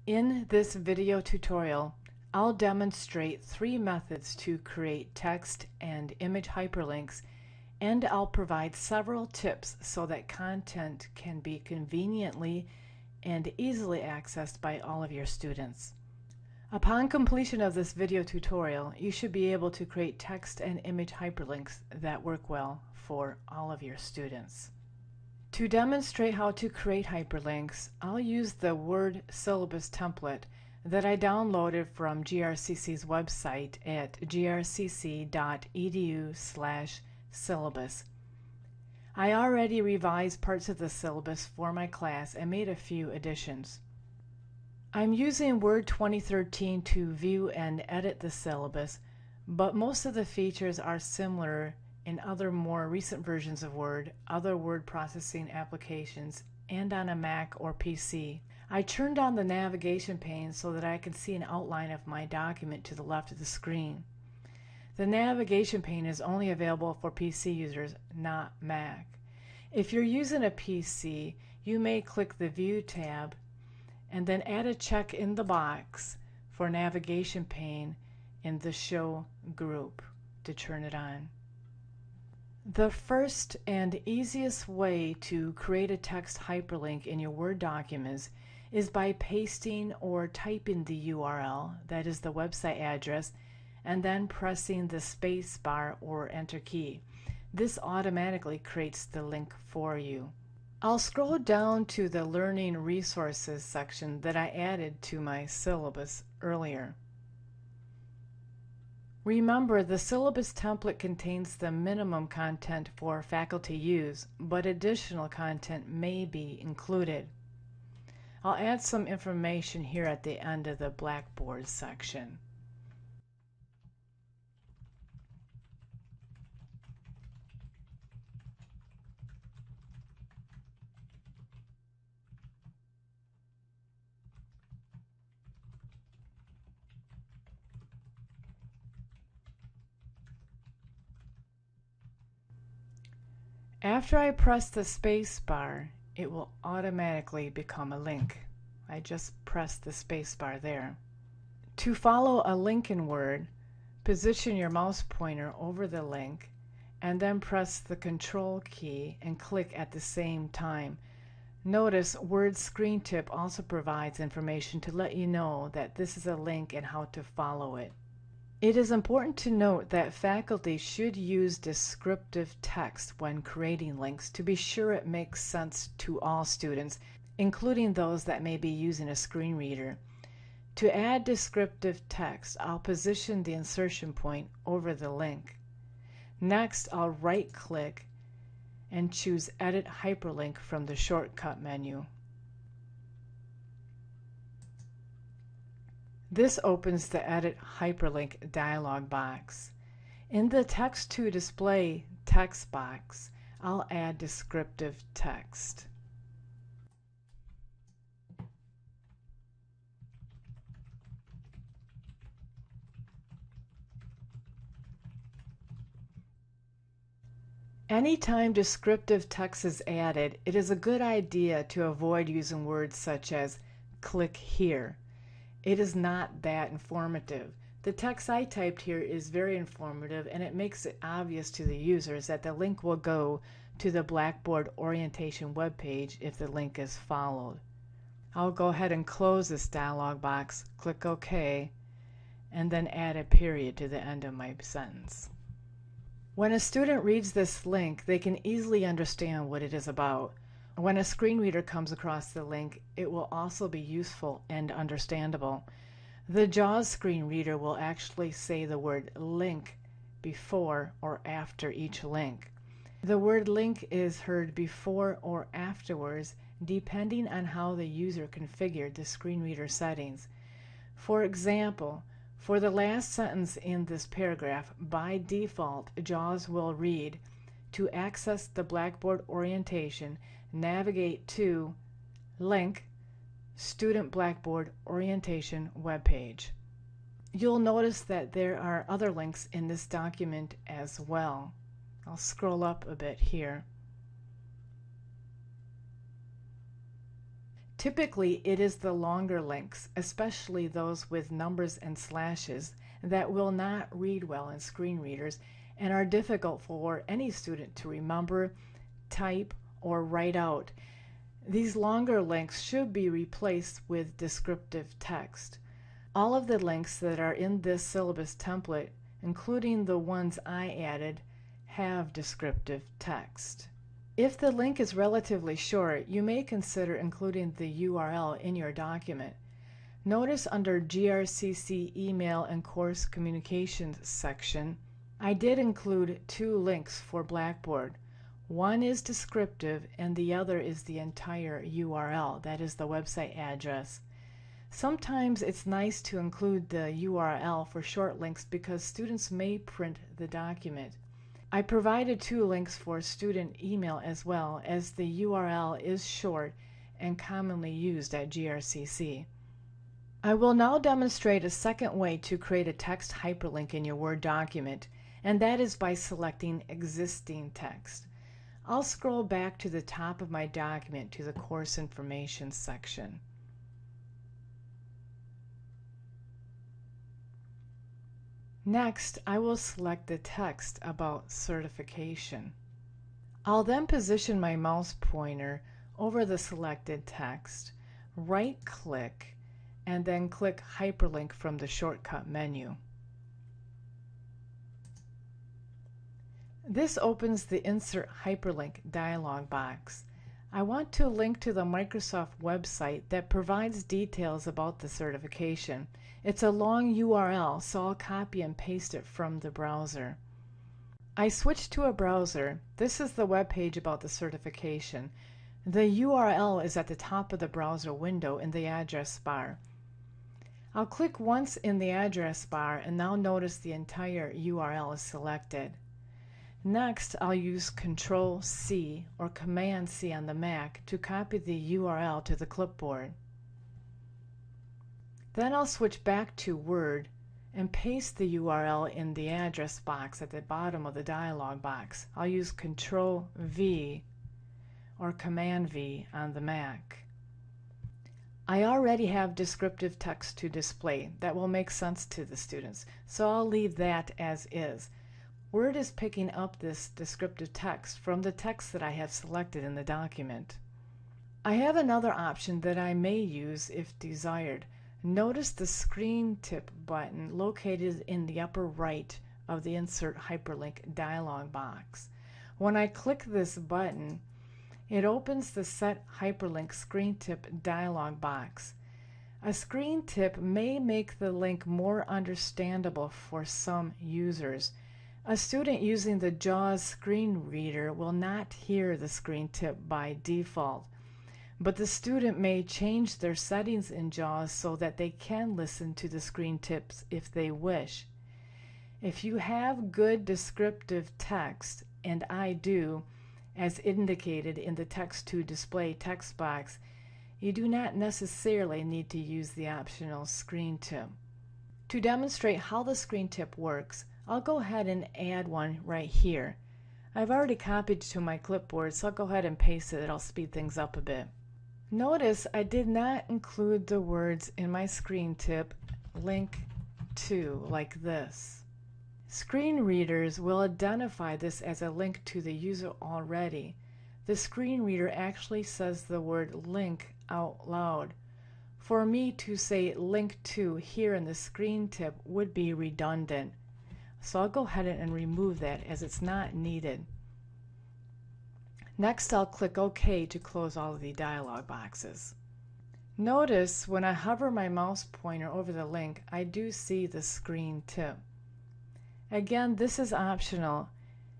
In this video tutorial, I'll demonstrate 3 methods to create text and image hyperlinks, and I'll provide several tips so that content can be conveniently and easily accessed by all of your students. Upon completion of this video tutorial, you should be able to create text and image hyperlinks that work well for all of your students. To demonstrate how to create hyperlinks, I'll use the Word syllabus template that I downloaded from GRCC's website at grcc.edu/syllabus. I already revised parts of the syllabus for my class and made a few additions. I'm using Word 2013 to view and edit the syllabus, but most of the features are similar in other more recent versions of Word, other word processing applications, and on a Mac or PC. I turned on the navigation pane so that I can see an outline of my document to the left of the screen. The navigation pane is only available for PC users, not Mac. If you're using a PC, you may click the View tab and then add a check in the box for navigation pane in the Show group to turn it on. The first and easiest way to create a text hyperlink in your Word documents is by pasting or typing the URL, that is the website address, and then pressing the space bar or enter key. This automatically creates the link for you. I'll scroll down to the Learning Resources section that I added to my syllabus earlier. Remember, the syllabus template contains the minimum content for faculty use, but additional content may be included. I'll add some information here at the end of the Blackboard section. After I press the space bar, it will automatically become a link. I just pressed the space bar there. To follow a link in Word, position your mouse pointer over the link and then press the Control key and click at the same time. Notice Word's screen tip also provides information to let you know that this is a link and how to follow it. It is important to note that faculty should use descriptive text when creating links to be sure it makes sense to all students, including those that may be using a screen reader. To add descriptive text, I'll position the insertion point over the link. Next, I'll right-click and choose Edit Hyperlink from the shortcut menu. This opens the Edit Hyperlink dialog box. In the Text to Display text box, I'll add descriptive text. Anytime descriptive text is added, it is a good idea to avoid using words such as "click here." It is not that informative. The text I typed here is very informative, and it makes it obvious to the users that the link will go to the Blackboard orientation webpage if the link is followed. I'll go ahead and close this dialog box, click OK, and then add a period to the end of my sentence. When a student reads this link, they can easily understand what it is about. When a screen reader comes across the link, it will also be useful and understandable. The JAWS screen reader will actually say the word link before or after each link. The word link is heard before or afterwards depending on how the user configured the screen reader settings. For example, for the last sentence in this paragraph, by default, JAWS will read, "To access the Blackboard orientation, navigate to link Student Blackboard Orientation webpage." You'll notice that there are other links in this document as well. I'll scroll up a bit here. Typically, it is the longer links, especially those with numbers and slashes, that will not read well in screen readers and are difficult for any student to remember, type, or write out. These longer links should be replaced with descriptive text. All of the links that are in this syllabus template, including the ones I added, have descriptive text. If the link is relatively short, you may consider including the URL in your document. Notice under GRCC Email and Course Communications section, I did include 2 links for Blackboard. One is descriptive and the other is the entire URL, that is the website address. Sometimes it's nice to include the URL for short links because students may print the document. I provided 2 links for student email as well, as the URL is short and commonly used at GRCC. I will now demonstrate a second way to create a text hyperlink in your Word document, and that is by selecting existing text. I'll scroll back to the top of my document to the course information section. Next, I will select the text about certification. I'll then position my mouse pointer over the selected text, right-click, and then click Hyperlink from the shortcut menu. This opens the Insert Hyperlink dialog box. I want to link to the Microsoft website that provides details about the certification. It's a long URL, so I'll copy and paste it from the browser. I switched to a browser. This is the web page about the certification. The URL is at the top of the browser window in the address bar. I'll click once in the address bar and now notice the entire URL is selected. Next, I'll use Control-C or Command-C on the Mac to copy the URL to the clipboard. Then I'll switch back to Word and paste the URL in the address box at the bottom of the dialog box. I'll use Control-V or Command-V on the Mac. I already have descriptive text to display. That will make sense to the students, so I'll leave that as is. Word is picking up this descriptive text from the text that I have selected in the document. I have another option that I may use if desired. Notice the screen tip button located in the upper right of the Insert Hyperlink dialog box. When I click this button, it opens the Set Hyperlink Screen Tip dialog box. A screen tip may make the link more understandable for some users. A student using the JAWS screen reader will not hear the screen tip by default, but the student may change their settings in JAWS so that they can listen to the screen tips if they wish. If you have good descriptive text, and I do, as indicated in the Text to Display text box, you do not necessarily need to use the optional screen tip. To demonstrate how the screen tip works, I'll go ahead and add one right here. I've already copied to my clipboard, so I'll go ahead and paste it. It'll speed things up a bit. Notice I did not include the words in my screen tip link to like this. Screen readers will identify this as a link to the user already. The screen reader actually says the word link out loud. For me to say link to here in the screen tip would be redundant. So I'll go ahead and remove that as it's not needed. Next, I'll click OK to close all of the dialog boxes. Notice when I hover my mouse pointer over the link, I do see the screen tip. Again, this is optional.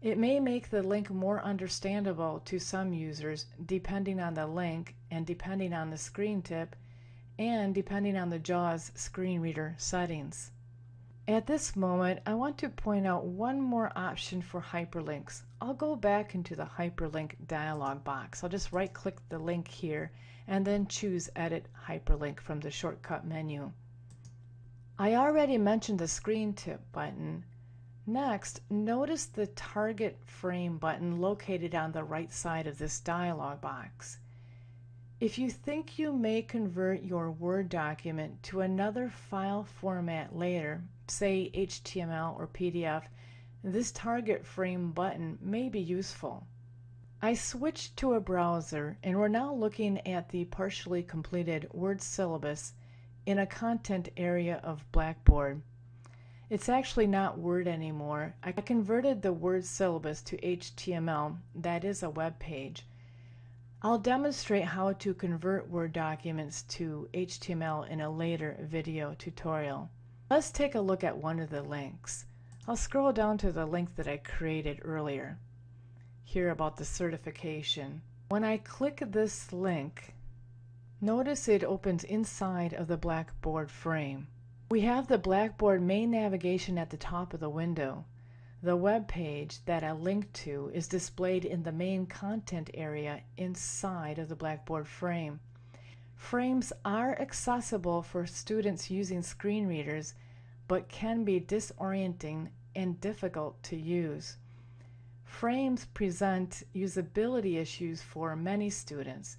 It may make the link more understandable to some users depending on the link and depending on the screen tip and depending on the JAWS screen reader settings. At this moment, I want to point out one more option for hyperlinks. I'll go back into the hyperlink dialog box. I'll just right-click the link here and then choose Edit Hyperlink from the shortcut menu. I already mentioned the screen tip button. Next, notice the target frame button located on the right side of this dialog box. If you think you may convert your Word document to another file format later, say HTML or PDF, this target frame button may be useful. I switched to a browser and we're now looking at the partially completed Word syllabus in a content area of Blackboard. It's actually not Word anymore. I converted the Word syllabus to HTML, that is a web page. I'll demonstrate how to convert Word documents to HTML in a later video tutorial. Let's take a look at one of the links. I'll scroll down to the link that I created earlier, here about the certification. When I click this link, notice it opens inside of the Blackboard frame. We have the Blackboard main navigation at the top of the window. The web page that I linked to is displayed in the main content area inside of the Blackboard frame. Frames are accessible for students using screen readers, but can be disorienting and difficult to use. Frames present usability issues for many students.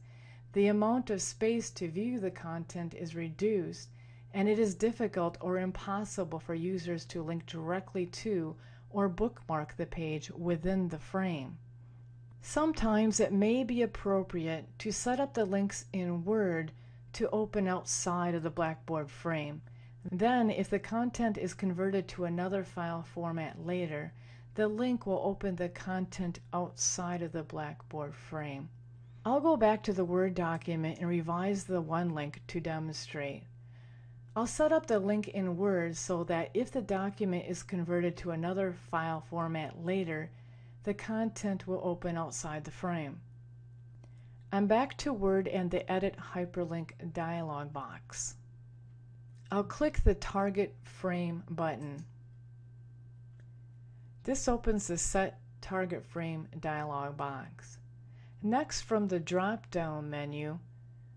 The amount of space to view the content is reduced, and it is difficult or impossible for users to link directly to or bookmark the page within the frame. Sometimes it may be appropriate to set up the links in Word to open outside of the Blackboard frame. Then, if the content is converted to another file format later, the link will open the content outside of the Blackboard frame. I'll go back to the Word document and revise the one link to demonstrate. I'll set up the link in Word so that if the document is converted to another file format later, the content will open outside the frame. I'm back to Word and the Edit Hyperlink dialog box. I'll click the Target Frame button. This opens the Set Target Frame dialog box. Next, from the drop-down menu,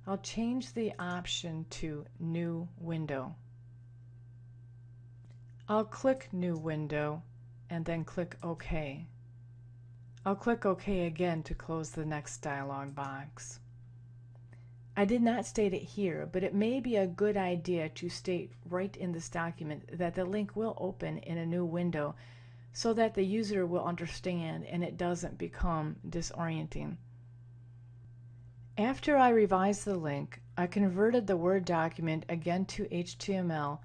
I'll change the option to New Window. I'll click New Window and then click OK. I'll click OK again to close the next dialog box. I did not state it here, but it may be a good idea to state right in this document that the link will open in a new window so that the user will understand and it doesn't become disorienting. After I revised the link, I converted the Word document again to HTML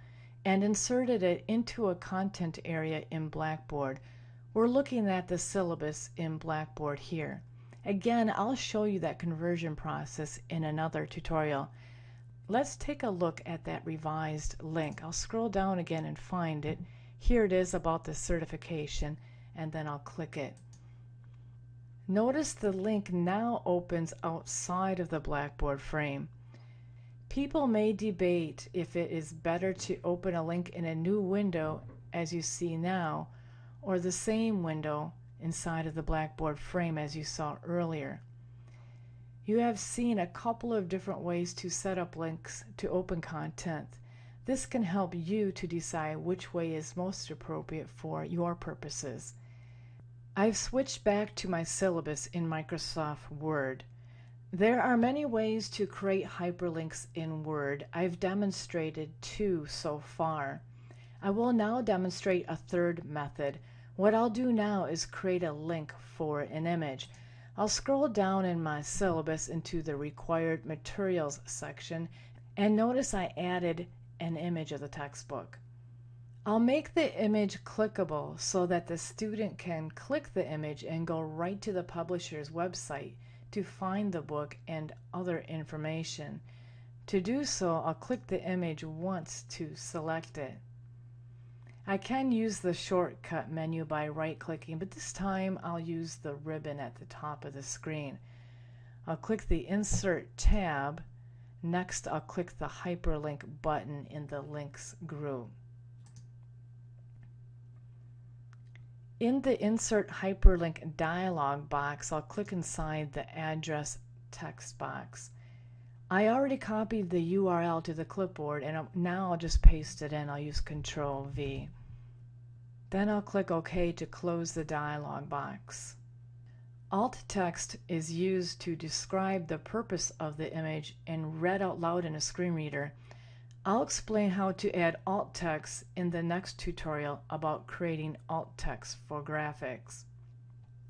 and inserted it into a content area in Blackboard. We're looking at the syllabus in Blackboard here. Again, I'll show you that conversion process in another tutorial. Let's take a look at that revised link. I'll scroll down again and find it. Here it is about the certification, and then I'll click it. Notice the link now opens outside of the Blackboard frame. People may debate if it is better to open a link in a new window, as you see now, or the same window inside of the Blackboard frame as you saw earlier. You have seen a couple of different ways to set up links to open content. This can help you to decide which way is most appropriate for your purposes. I've switched back to my syllabus in Microsoft Word. There are many ways to create hyperlinks in Word. I've demonstrated 2 so far. I will now demonstrate a third method. What I'll do now is create a link for an image. I'll scroll down in my syllabus into the Required Materials section and notice I added an image of the textbook. I'll make the image clickable so that the student can click the image and go right to the publisher's website to find the book and other information. To do so, I'll click the image once to select it. I can use the shortcut menu by right-clicking, but this time I'll use the ribbon at the top of the screen. I'll click the Insert tab. Next, I'll click the Hyperlink button in the Links group. In the Insert Hyperlink dialog box, I'll click inside the address text box. I already copied the URL to the clipboard, and now I'll just paste it in. I'll use Control-V. Then I'll click OK to close the dialog box. Alt text is used to describe the purpose of the image and read out loud in a screen reader. I'll explain how to add alt text in the next tutorial about creating alt text for graphics.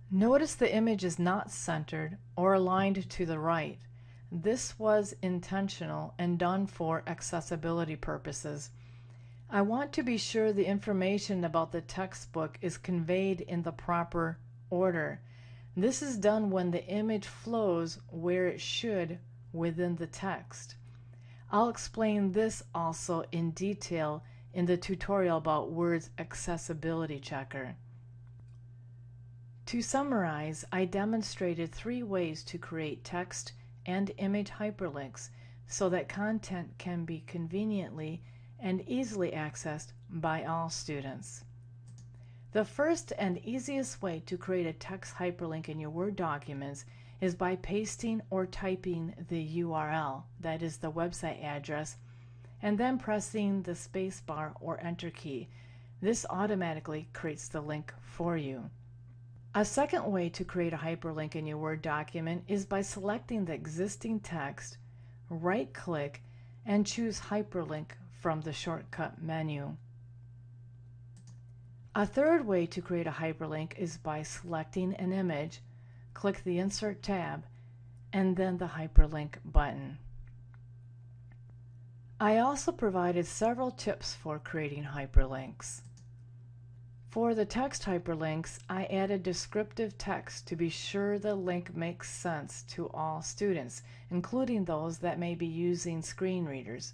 Notice the image is not centered or aligned to the right. This was intentional and done for accessibility purposes. I want to be sure the information about the textbook is conveyed in the proper order. This is done when the image flows where it should within the text. I'll explain this also in detail in the tutorial about Word's accessibility checker. To summarize, I demonstrated 3 ways to create text and image hyperlinks so that content can be conveniently and easily accessed by all students. The first and easiest way to create a text hyperlink in your Word documents is by pasting or typing the URL, that is the website address, and then pressing the spacebar or enter key. This automatically creates the link for you. A second way to create a hyperlink in your Word document is by selecting the existing text, right-click, and choose Hyperlink from the shortcut menu. A third way to create a hyperlink is by selecting an image, click the Insert tab, and then the Hyperlink button. I also provided several tips for creating hyperlinks. For the text hyperlinks, I added descriptive text to be sure the link makes sense to all students, including those that may be using screen readers.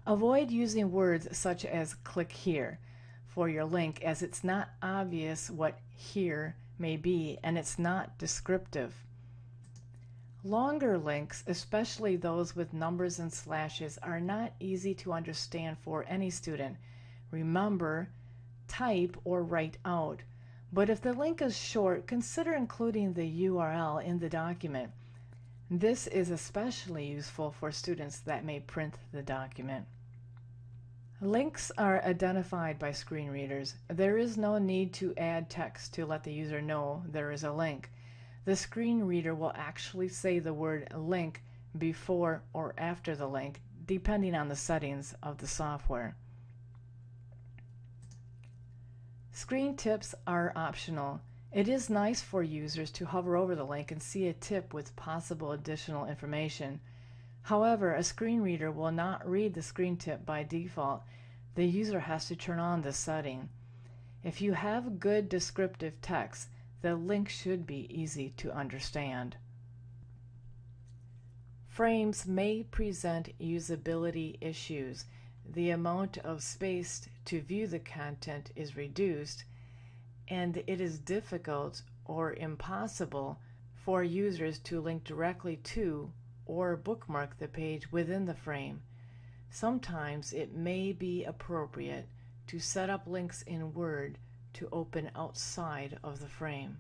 Avoid using words such as "click here" for your link, as it's not obvious what "here" may be and it's not descriptive. Longer links, especially those with numbers and slashes, are not easy to understand for any student. Remember, type or write out. But if the link is short, consider including the URL in the document. This is especially useful for students that may print the document. Links are identified by screen readers. There is no need to add text to let the user know there is a link. The screen reader will actually say the word link before or after the link, depending on the settings of the software. Screen tips are optional. It is nice for users to hover over the link and see a tip with possible additional information. However, a screen reader will not read the screen tip by default. The user has to turn on this setting. If you have good descriptive text, the link should be easy to understand. Frames may present usability issues. The amount of space to view the content is reduced, and it is difficult or impossible for users to link directly to or bookmark the page within the frame. Sometimes it may be appropriate to set up links in Word to open outside of the frame.